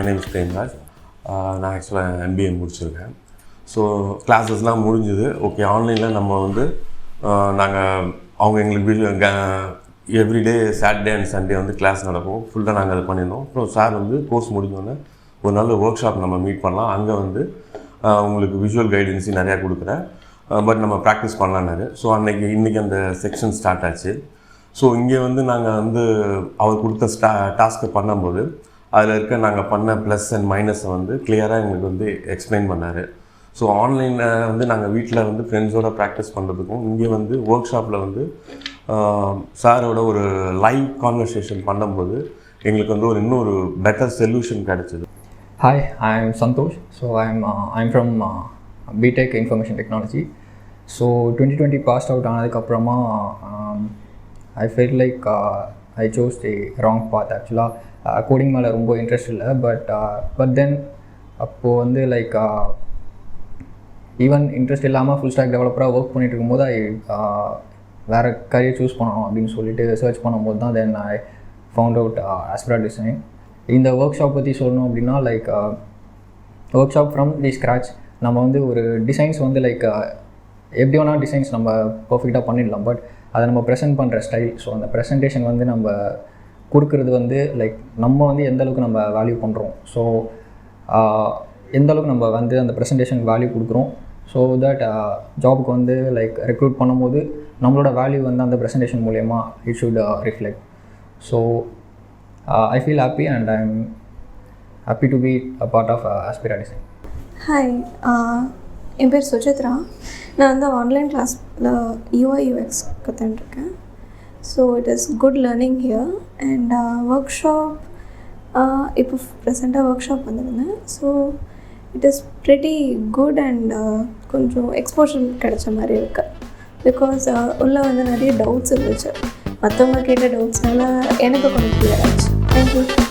Name is Premraj. நான் ஆக்சுவலாக MBA முடிச்சிருக்கேன். ஸோ கிளாஸஸ்லாம் முடிஞ்சுது. ஓகே, ஆன்லைனில் நம்ம வந்து நாங்கள் அவங்க எங்களுக்கு எவ்ரிடே சாட்டர்டே அண்ட் சண்டே வந்து கிளாஸ் நடக்கும். ஃபுல்லாக நாங்கள் அதை பண்ணியிருந்தோம். அப்புறம் சார் வந்து கோர்ஸ் முடிஞ்சோடனே ஒரு நாள் ஒர்க் ஷாப் நம்ம மீட் பண்ணலாம், அங்கே வந்து உங்களுக்கு விஷுவல் கைடன்ஸு நிறையா கொடுக்குறேன், பட் நம்ம ப்ராக்டிஸ் பண்ணலான்னாரு. ஸோ இன்றைக்கி அந்த செக்ஷன் ஸ்டார்ட் ஆச்சு. ஸோ இங்கே வந்து நாங்கள் வந்து அவர் கொடுத்த டாஸ்க்கை பண்ணும்போது அதில் இருக்க நாங்கள் பண்ண ப்ளஸ் அண்ட் மைனஸை வந்து கிளியராக எங்களுக்கு வந்து எக்ஸ்பிளைன் பண்ணார். ஸோ ஆன்லைனில் வந்து நாங்கள் வீட்டில் வந்து ஃப்ரெண்ட்ஸோடு ப்ராக்டிஸ் பண்ணுறதுக்கும் இங்கே வந்து ஒர்க் ஷாப்பில் வந்து சாரோட ஒரு லைவ் கான்வர்சேஷன் பண்ணும்போது எங்களுக்கு வந்து இன்னொரு பெட்டர் சொல்யூஷன் கிடச்சிது. Hi, I'm Santosh. So I'm from BTech Information Technology. So 2020 passed out ஆனதுக்கப்புறமா I felt like I chose the wrong path. Actually coding மேலே ரொம்ப இன்ட்ரெஸ்ட் இல்லை. பட் தென் அப்போது வந்து லைக் ஈவன் இன்ட்ரெஸ்ட் இல்லாமல் ஃபுல் ஸ்டாக் டெவலப்பராக ஒர்க் பண்ணிட்டு இருக்கும்போது வேறு கரியர் சூஸ் பண்ணணும் அப்படின்னு சொல்லிட்டு சர்ச் பண்ணும்போது தான் then I found out Aspira design. இந்த ஒர்க் ஷாப் பற்றி சொல்லணும் அப்படின்னா like workshop from the scratch. நம்ம வந்து ஒரு டிசைன்ஸ் வந்து லைக் எப்படி வேணால் டிசைன்ஸ் நம்ம பர்ஃபெக்டாக பண்ணிடலாம், பட் அதை நம்ம ப்ரெசென்ட் பண்ணுற ஸ்டைல், ஸோ அந்த ப்ரெசன்டேஷன் வந்து நம்ம கொடுக்குறது வந்து லைக் நம்ம வந்து எந்தளவுக்கு நம்ம வேல்யூ பண்ணுறோம், ஸோ எந்தளவுக்கு நம்ம வந்து அந்த ப்ரெசன்டேஷனுக்கு வேல்யூ கொடுக்குறோம், ஸோ தட் ஜாபுக்கு வந்து லைக் ரெக்ரூட் பண்ணும்போது நம்மளோட வேல்யூ வந்து அந்த ப்ரெசன்டேஷன் மூலயமா it should reflect. So I feel happy and I'm happy to be a part of Aspira design. Hi, என் பேர் சுஜித்ரா. நான் வந்து ஆன்லைன் கிளாஸில் UI UX கற்றுட்டுருக்கேன். So it is good learning here and workshop இப்போ ப்ரெசென்ட்டாக workshop வந்திருந்தேன். So it is pretty good and கொஞ்சம் எக்ஸ்போஷர் கிடைச்ச மாதிரி இருக்குது. பிகாஸ் உள்ளே வந்து நிறைய டவுட்ஸ் இருந்துச்சு, மற்றவங்க கேட்ட டவுட்ஸ்னால எனக்கு கொஞ்சம் கிளியர் ஆச்சு. Thank you.